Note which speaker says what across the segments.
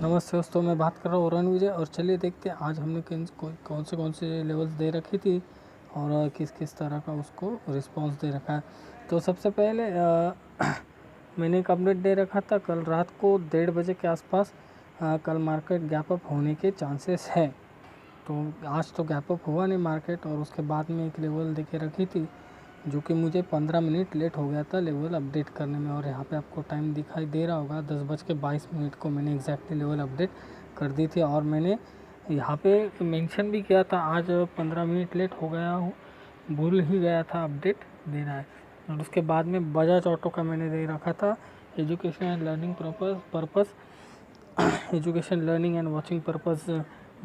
Speaker 1: नमस्ते दोस्तों, मैं बात कर रहा हूँ वरुण विजय। और चलिए देखते हैं आज हमने कौन से लेवल्स दे रखी थी और किस किस तरह का उसको रिस्पांस दे रखा है। तो सबसे पहले मैंने एक अपडेट दे रखा था कल रात को 1:30 बजे के आसपास। कल मार्केट गैप अप होने के चांसेस है। तो आज तो गैप अप हुआ नहीं मार्केट, और उसके बाद में एक लेवल दे के रखी थी जो कि मुझे 15 मिनट लेट हो गया था लेवल अपडेट करने में। और यहाँ पे आपको टाइम दिखाई दे रहा होगा 10:22 को मैंने एग्जैक्टली लेवल अपडेट कर दी थी। और मैंने यहाँ पे मेंशन भी किया था आज 15 मिनट लेट हो गया हूँ, भूल ही गया था अपडेट देना है। और उसके बाद में बजाज ऑटो का मैंने दे रखा था education and learning purpose education learning and watching purpose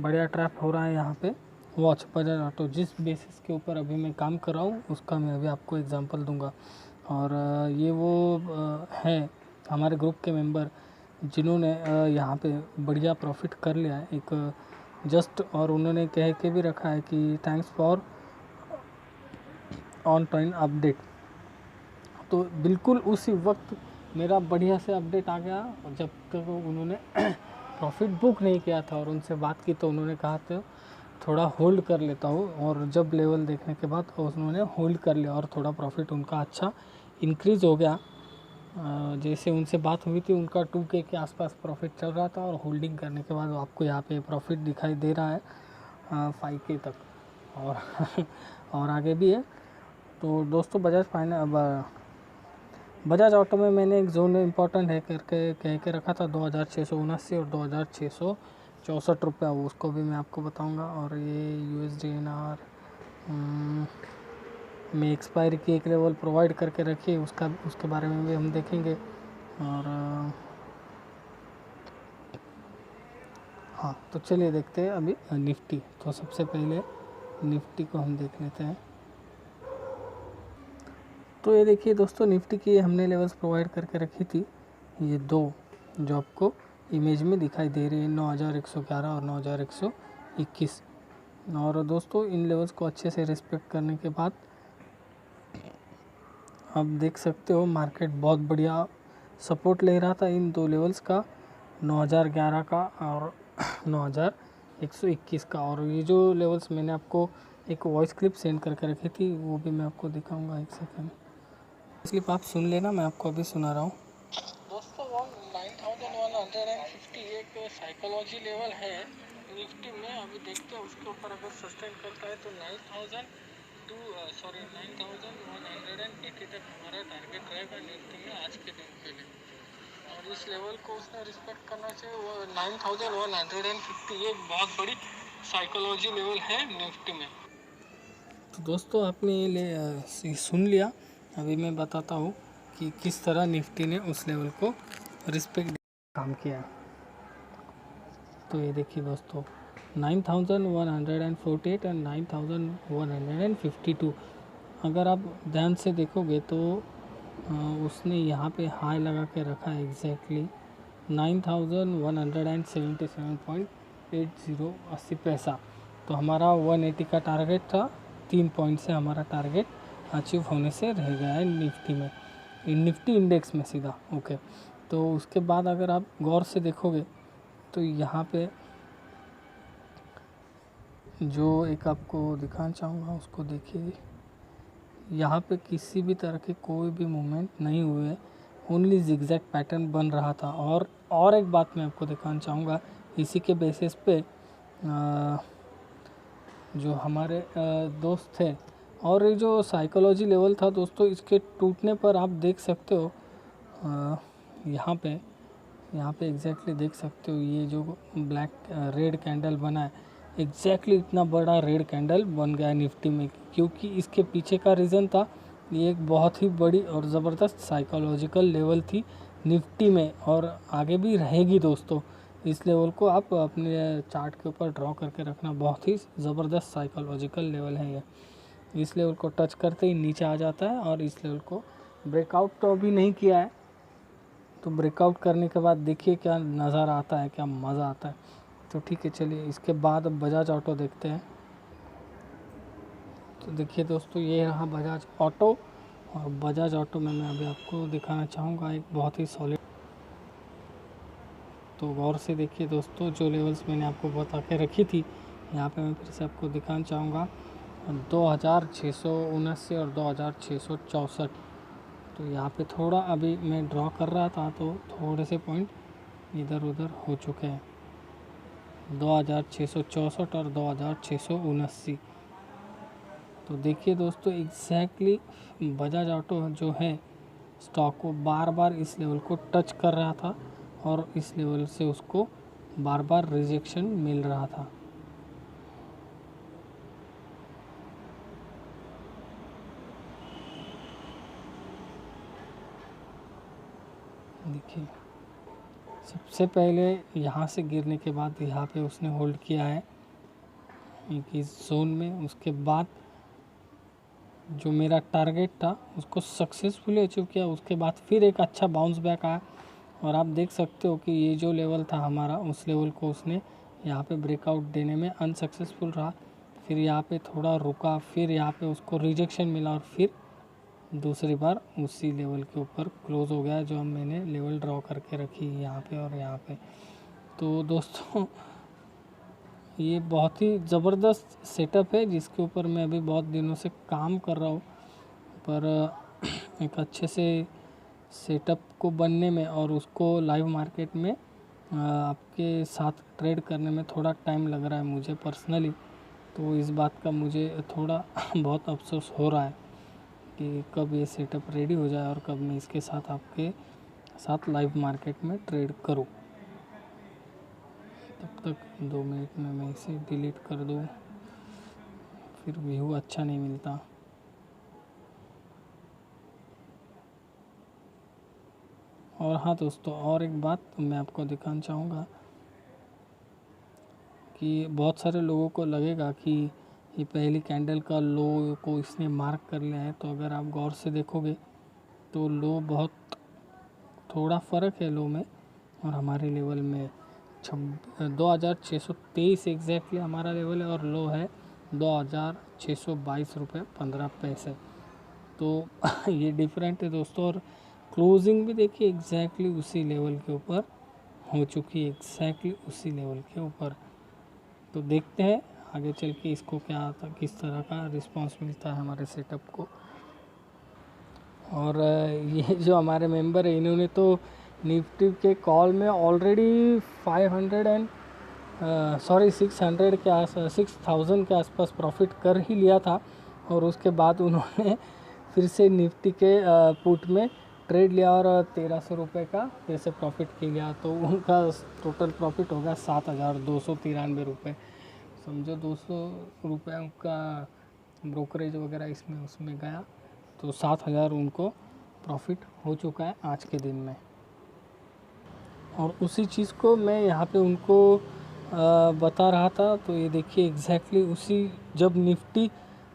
Speaker 1: बढ़िया ट्रैप हो रहा है यहाँ पे वॉच बजाज ऑटो। जिस बेसिस के ऊपर अभी मैं काम कर रहा हूँ उसका मैं अभी आपको एग्जांपल दूंगा। और ये वो है हमारे ग्रुप के मेंबर जिन्होंने यहाँ पे बढ़िया प्रॉफिट कर लिया है एक जस्ट। और उन्होंने कह के भी रखा है कि thanks for on time update. तो बिल्कुल उसी वक्त मेरा बढ़िया से अपडेट आ गया। जब तक उन्होंने प्रॉफिट बुक नहीं किया था और उनसे बात की तो उन्होंने कहा था थोड़ा होल्ड कर लेता हूँ। और जब लेवल देखने के बाद उन्होंने होल्ड कर लिया और थोड़ा प्रॉफिट उनका अच्छा इंक्रीज़ हो गया। जैसे उनसे बात हुई थी उनका 2K के आसपास प्रॉफिट चल रहा था, और होल्डिंग करने के बाद आपको यहाँ पे प्रॉफिट दिखाई दे रहा है 5K तक। और और आगे भी है। तो दोस्तों बजाज ऑटो में मैंने एक जोन इम्पोर्टेंट है करके कह के रखा था 2679 और 2664 रुपये, उसको भी मैं आपको बताऊंगा। और ये USD/INR में एक्सपायरी की एक लेवल प्रोवाइड करके रखी है, उसके बारे में भी हम देखेंगे। और हाँ, तो चलिए देखते हैं अभी निफ्टी। तो सबसे पहले निफ्टी को हम देख लेते हैं। तो ये देखिए दोस्तों, निफ्टी की हमने लेवल्स प्रोवाइड करके रखी थी, ये दो जो आपको इमेज में दिखाई दे रही है 9111 और 9121। और दोस्तों इन लेवल्स को अच्छे से रिस्पेक्ट करने के बाद आप देख सकते हो मार्केट बहुत बढ़िया सपोर्ट ले रहा था इन दो लेवल्स का, 9011 का और 9121 का। और ये जो लेवल्स मैंने आपको एक वॉइस क्लिप सेंड करके रखी थी वो भी मैं आपको दिखाऊंगा, एक सेकेंड। क्लिप आप सुन लेना, मैं आपको अभी सुना रहा हूँ। दोस्तों 9150 एक साइकोलॉजी लेवल है निफ्टी में। अभी देखते हैं उसके ऊपर अगर सस्टेन करता है तो 9180 तक हमारा टारगेट रहेगा निफ्टी में आज के दिन के लिए। और इस लेवल को उसने रिस्पेक्ट करना चाहिए। वो 9150 एक बहुत बड़ी साइकोलॉजी लेवल है निफ्टी में। तो दोस्तों आपने ये सुन लिया। अभी मैं बताता हूँ कि किस तरह निफ्टी ने उस लेवल को रिस्पेक्ट काम किया। तो ये देखिए दोस्तों 9148 एंड 9152। अगर आप ध्यान से देखोगे तो उसने यहाँ पे हाई लगा के रखा है एग्जैक्टली 9177.80 पैसा। तो हमारा 180 का टारगेट था, 3 पॉइंट से हमारा टारगेट अचीव होने से रह गया है निफ्टी में, निफ्टी इंडेक्स में सीधा। ओके, तो उसके बाद अगर आप गौर से देखोगे तो यहाँ पे जो एक आपको दिखाना चाहूँगा उसको देखिए। यहाँ पे किसी भी तरह के कोई भी मूवमेंट नहीं हुए, ओनली जिगजैग पैटर्न बन रहा था। और एक बात मैं आपको दिखाना चाहूँगा इसी के बेसिस पे जो हमारे दोस्त थे। और ये जो साइकोलॉजी लेवल था दोस्तों, इसके टूटने पर आप देख सकते हो यहाँ पे एग्जैक्टली देख सकते हो ये जो ब्लैक रेड कैंडल बना है, एग्जैक्टली इतना बड़ा रेड कैंडल बन गया है निफ्टी में। क्योंकि इसके पीछे का रीज़न था ये एक बहुत ही बड़ी और ज़बरदस्त साइकोलॉजिकल लेवल थी निफ्टी में, और आगे भी रहेगी दोस्तों। इस लेवल को आप अपने चार्ट के ऊपर ड्रॉ करके रखना, बहुत ही ज़बरदस्त साइकोलॉजिकल लेवल है ये। इस लेवल को टच करते ही नीचे आ जाता है, और इस लेवल को ब्रेकआउट तो अभी नहीं किया है। तो ब्रेकआउट करने के बाद देखिए क्या नज़ारा आता है, क्या मज़ा आता है। तो ठीक है, चलिए इसके बाद अब बजाज ऑटो देखते हैं। तो देखिए दोस्तों ये रहा बजाज ऑटो, और बजाज ऑटो में मैं अभी आपको दिखाना चाहूँगा एक बहुत ही सॉलिड तो गौर से देखिए दोस्तों, जो लेवल्स मैंने आपको बता के रखी थी यहाँ पे मैं फिर से आपको दिखाना चाहूँगा, 2679 और 2664। तो यहाँ पे थोड़ा अभी मैं ड्रॉ कर रहा था तो थोड़े से पॉइंट इधर उधर हो चुके हैं, 2664 और 2679। तो देखिए दोस्तों, एग्जैक्टली बजाज ऑटो जो है स्टॉक को बार बार इस लेवल को टच कर रहा था और इस लेवल से उसको बार बार रिजेक्शन मिल रहा था। देखिए, सबसे पहले यहाँ से गिरने के बाद यहाँ पे उसने होल्ड किया है एक इस जोन में, उसके बाद जो मेरा टारगेट था उसको सक्सेसफुली अचीव किया। उसके बाद फिर एक अच्छा बाउंस बैक आया और आप देख सकते हो कि ये जो लेवल था हमारा, उस लेवल को उसने यहाँ पे ब्रेकआउट देने में अनसक्सेसफुल रहा। फिर यहाँ पे थोड़ा रुका, फिर यहाँ पे उसको रिजेक्शन मिला और फिर दूसरी बार उसी लेवल के ऊपर क्लोज हो गया, जो मैंने लेवल ड्रॉ करके रखी यहाँ पे और यहाँ पे। तो दोस्तों, ये बहुत ही ज़बरदस्त सेटअप है जिसके ऊपर मैं अभी बहुत दिनों से काम कर रहा हूँ, पर एक अच्छे से सेटअप को बनने में और उसको लाइव मार्केट में आपके साथ ट्रेड करने में थोड़ा टाइम लग रहा है मुझे पर्सनली। तो इस बात का मुझे थोड़ा बहुत अफसोस हो रहा है कि कब ये सेटअप रेडी हो जाए और कब मैं इसके साथ आपके साथ लाइव मार्केट में ट्रेड करूं। तब तक 2 मिनट में मैं इसे डिलीट कर दूं, फिर व्यू अच्छा नहीं मिलता। और हाँ दोस्तों, और एक बात मैं आपको दिखाना चाहूँगा कि बहुत सारे लोगों को लगेगा कि ये पहली कैंडल का लो को इसने मार्क कर लिया है। तो अगर आप गौर से देखोगे तो लो बहुत थोड़ा फ़र्क है लो में और हमारे लेवल में। 2623 एग्जैक्टली हमारा लेवल है और लो है 2622 रुपये 15 पैसे। तो ये डिफरेंट है दोस्तों। और क्लोजिंग भी देखिए एग्जैक्टली उसी लेवल के ऊपर हो चुकी है, एग्जैक्टली उसी लेवल के ऊपर। तो देखते हैं आगे चल के इसको क्या आता, किस तरह का रिस्पांस मिलता है हमारे सेटअप को। और ये जो हमारे मेंबर है, इन्होंने तो निफ्टी के कॉल में ऑलरेडी 600 के आस 6000 के आसपास प्रॉफिट कर ही लिया था। और उसके बाद उन्होंने फिर से निफ्टी के पुट में ट्रेड लिया और 1300 रुपये का फिर से प्रॉफिट किया लिया। तो उनका टोटल प्रॉफिट होगा 7293 रुपये। समझो 200 रुपये उनका ब्रोकरेज वगैरह इसमें उसमें गया, तो 7000 उनको प्रॉफिट हो चुका है आज के दिन में। और उसी चीज़ को मैं यहाँ पे उनको बता रहा था। तो ये देखिए एग्जैक्टली उसी, जब निफ्टी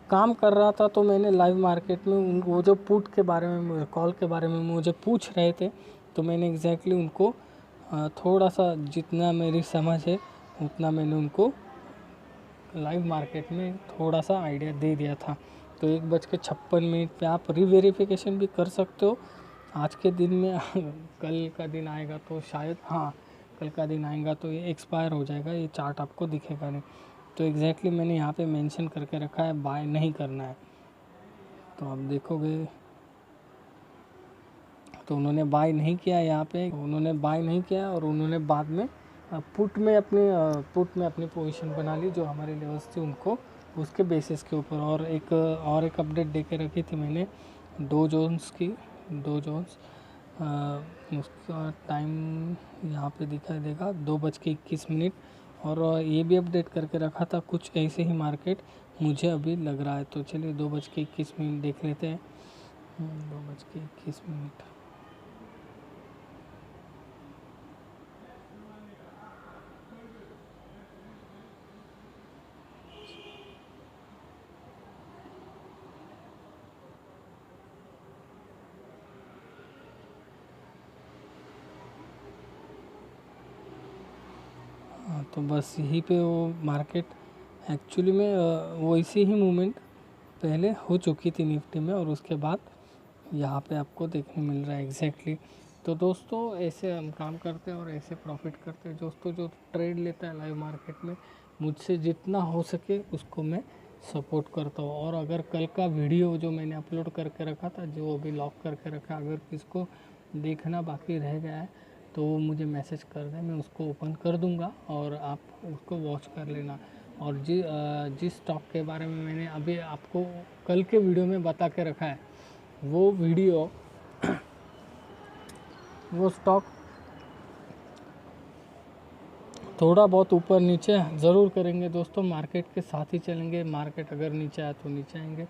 Speaker 1: काम कर रहा था तो मैंने लाइव मार्केट में वो जो पुट के बारे में, कॉल के बारे में मुझे पूछ रहे थे, तो मैंने एग्जैक्टली उनको थोड़ा सा जितना मेरी समझ है उतना मैंने उनको लाइव मार्केट में थोड़ा सा आइडिया दे दिया था। तो 1:56 पे आप रीवेरिफिकेशन भी कर सकते हो आज के दिन में। कल का दिन आएगा तो शायद, हाँ कल का दिन आएगा तो ये एक्सपायर हो जाएगा, ये चार्ट आपको दिखेगा नहीं। तो एग्जैक्टली मैंने यहाँ पे मेंशन करके रखा है बाय नहीं करना है। तो आप देखोगे तो उन्होंने बाय नहीं किया, यहाँ पे उन्होंने बाय नहीं किया और उन्होंने बाद में पुट में अपनी पोजीशन बना ली जो हमारे लेवल्स थी उनको उसके बेसिस के ऊपर। और एक अपडेट दे के रखी थी मैंने डो जोन्स की। डो जोन्स उसका टाइम यहाँ पे दिखाई देगा 2:21। और ये भी अपडेट करके रखा था कुछ ऐसे ही मार्केट मुझे अभी लग रहा है। तो चलिए 2:21 देख लेते हैं। 2:21। तो बस यहीं पे वो मार्केट एक्चुअली में वो इसी ही मूवमेंट पहले हो चुकी थी निफ्टी में और उसके बाद यहाँ पे आपको देखने मिल रहा है एग्जैक्टली तो दोस्तों ऐसे हम काम करते हैं और ऐसे प्रॉफिट करते हैं। दोस्तों जो ट्रेड लेता है लाइव मार्केट में, मुझसे जितना हो सके उसको मैं सपोर्ट करता हूँ। और अगर कल का वीडियो जो मैंने अपलोड करके रखा था, जो अभी लॉक करके रखा, अगर किसको देखना बाकी रह गया है तो वो मुझे मैसेज कर दें, मैं उसको ओपन कर दूंगा और आप उसको वॉच कर लेना। और जिस स्टॉक के बारे में मैंने अभी आपको कल के वीडियो में बता के रखा है, वो वीडियो वो स्टॉक थोड़ा बहुत ऊपर नीचे ज़रूर करेंगे दोस्तों, मार्केट के साथ ही चलेंगे। मार्केट अगर नीचे आए तो नीचे आएंगे,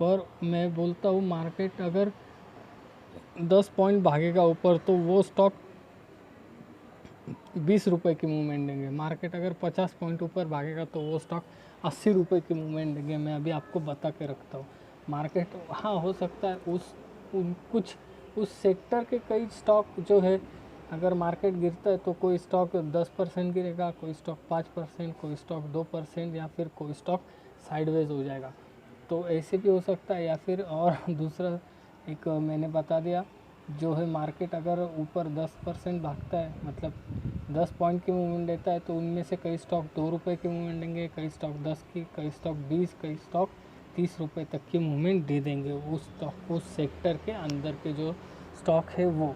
Speaker 1: पर मैं बोलता हूँ मार्केट अगर 10 पॉइंट भागेगा ऊपर तो वो स्टॉक 20 रुपये की मूवमेंट देंगे। मार्केट अगर 50 पॉइंट ऊपर भागेगा तो वो स्टॉक 80 रुपये की मूवमेंट देंगे। मैं अभी आपको बता के रखता हूँ। मार्केट हाँ हो सकता है कुछ उस सेक्टर के कई स्टॉक जो है, अगर मार्केट गिरता है तो कोई स्टॉक 10% गिरेगा, कोई स्टॉक 5%, कोई स्टॉक 2% या फिर कोई स्टॉक साइडवेज हो जाएगा। तो ऐसे भी हो सकता है। या फिर और दूसरा एक मैंने बता दिया, जो है मार्केट अगर ऊपर 10% भागता है, मतलब 10 पॉइंट की मूवमेंट देता है, तो उनमें से कई स्टॉक 2 रुपये की मूवमेंट देंगे, कई स्टॉक 10 की, कई स्टॉक 20, कई स्टॉक 30 रुपये तक की मूवमेंट दे देंगे उस स्टॉक, उस सेक्टर के अंदर के जो स्टॉक है वो।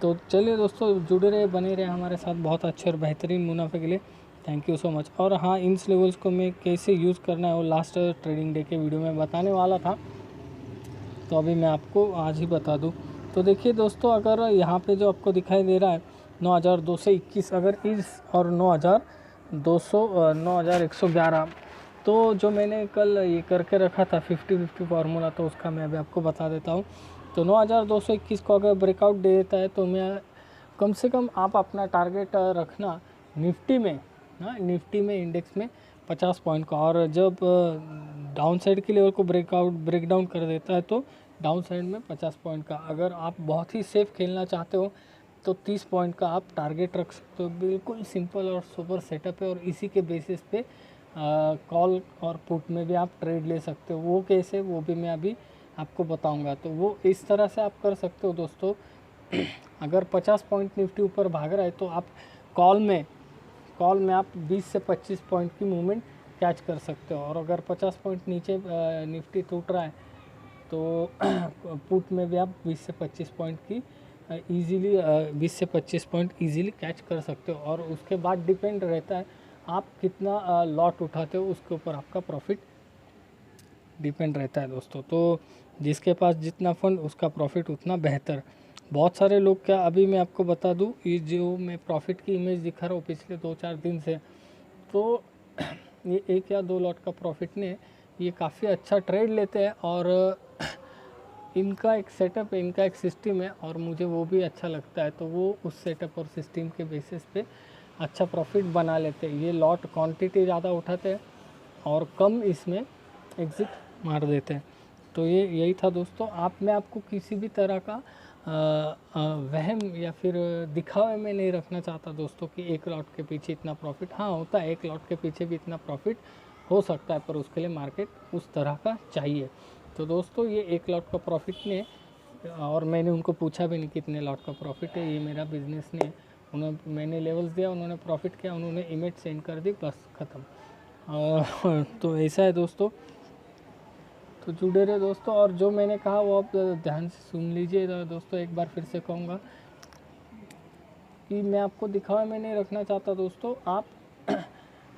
Speaker 1: तो चलिए दोस्तों, जुड़े रहे, बने रहे हमारे साथ बहुत अच्छे और बेहतरीन मुनाफे के लिए। Thank you so much. और हाँ, इन लेवल्स को मैं कैसे यूज़ करना है वो लास्ट ट्रेडिंग डे के वीडियो में बताने वाला था, तो अभी मैं आपको आज ही बता दूं। तो देखिए दोस्तों, अगर यहाँ पे जो आपको दिखाई दे रहा है 9221, अगर इस और 9111, तो जो मैंने कल ये करके रखा था 50-50 फार्मूला, तो उसका मैं अभी आपको बता देता हूँ। तो 9221 को अगर ब्रेकआउट दे देता है तो मैं कम से कम आप अपना टारगेट रखना निफ्टी में, निफ्टी में इंडेक्स में 50 पॉइंट का। और जब डाउन साइड के लेवल को ब्रेक डाउन कर देता है तो डाउन साइड में 50 पॉइंट का। अगर आप बहुत ही सेफ खेलना चाहते हो तो 30 पॉइंट का आप टारगेट रख सकते हो। बिल्कुल सिंपल और सुपर सेटअप है, और इसी के बेसिस पे कॉल और पुट में भी आप ट्रेड ले सकते हो। वो कैसे, वो भी मैं अभी आपको बताऊंगा। तो वो इस तरह से आप कर सकते हो दोस्तों। अगर 50 पॉइंट निफ्टी ऊपर भाग रहा है तो आप कॉल में आप 20 से 25 पॉइंट की मूवमेंट कैच कर सकते हो। और अगर 50 पॉइंट नीचे निफ्टी टूट रहा है तो पुट में भी आप 20 से 25 पॉइंट की ईज़िली 20 से 25 पॉइंट ईज़िली कैच कर सकते हो। और उसके बाद डिपेंड रहता है आप कितना लॉट उठाते हो, उसके ऊपर आपका प्रॉफिट डिपेंड रहता है दोस्तों। तो जिसके पास जितना फंड उसका प्रॉफिट उतना बेहतर। बहुत सारे लोग, क्या अभी मैं आपको बता दूं, ये जो मैं प्रॉफिट की इमेज दिखा रहा हूँ पिछले 2-4 दिन से, तो ये 1 या 2 लॉट का प्रॉफिट ने ये काफ़ी अच्छा ट्रेड लेते हैं। और इनका एक सेटअप है, इनका एक सिस्टम है, और मुझे वो भी अच्छा लगता है। तो वो उस सेटअप और सिस्टम के बेसिस पे अच्छा प्रॉफिट बना लेते हैं। ये लॉट क्वांटिटी ज़्यादा उठाते हैं और कम इसमें एग्ज़िट मार देते हैं। तो ये यही था दोस्तों। मैं आपको किसी भी तरह का वहम या फिर दिखावे में नहीं रखना चाहता दोस्तों कि एक लॉट के पीछे इतना प्रॉफिट। हाँ होता है, एक लॉट के पीछे भी इतना प्रॉफिट हो सकता है, पर उसके लिए मार्केट उस तरह का चाहिए। तो दोस्तों ये एक लॉट का प्रॉफिट ने, और मैंने उनको पूछा भी नहीं कितने लॉट का प्रॉफिट है, ये मेरा बिजनेस ने, मैंने लेवल्स दिया, उन्होंने प्रॉफिट किया, उन्होंने इमेज सेंड कर दी, बस ख़त्म। तो ऐसा है दोस्तों। तो जुड़े रहे दोस्तों, और जो मैंने कहा वो आप ध्यान से सुन लीजिए दोस्तों। एक बार फिर से कहूँगा कि मैं आपको दिखावा में नहीं रखना चाहता दोस्तों। आप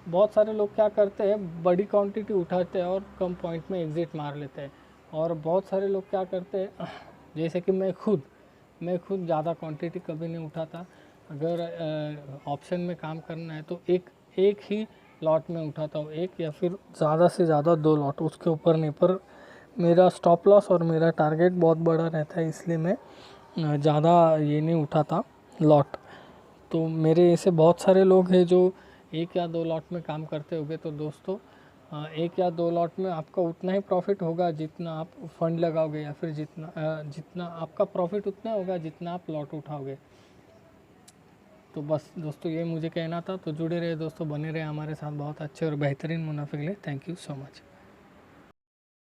Speaker 1: बहुत सारे लोग क्या करते हैं, बड़ी क्वांटिटी उठाते हैं और कम पॉइंट में एग्ज़िट मार लेते हैं। और बहुत सारे लोग क्या करते हैं, जैसे कि मैं खुद ज़्यादा क्वांटिटी कभी नहीं उठाता। अगर ऑप्शन में काम करना है तो एक ही लॉट में उठाता हूँ, एक या फिर ज़्यादा से ज़्यादा 2 लॉट, उसके ऊपर नहीं। पर मेरा स्टॉप लॉस और मेरा टारगेट बहुत बड़ा रहता है, इसलिए मैं ज़्यादा ये नहीं उठाता लॉट। तो मेरे ऐसे बहुत सारे लोग हैं जो 1 या 2 लॉट में काम करते होंगे। तो दोस्तों 1 या 2 लॉट में आपका उतना ही प्रॉफिट होगा जितना आप फंड लगाओगे, या फिर जितना आपका प्रॉफिट उतना होगा जितना आप लॉट उठाओगे। तो बस दोस्तों ये मुझे कहना था। तो जुड़े रहे दोस्तों, बने रहे हमारे साथ बहुत अच्छे और बेहतरीन मुनाफे के लिए। Thank you so much.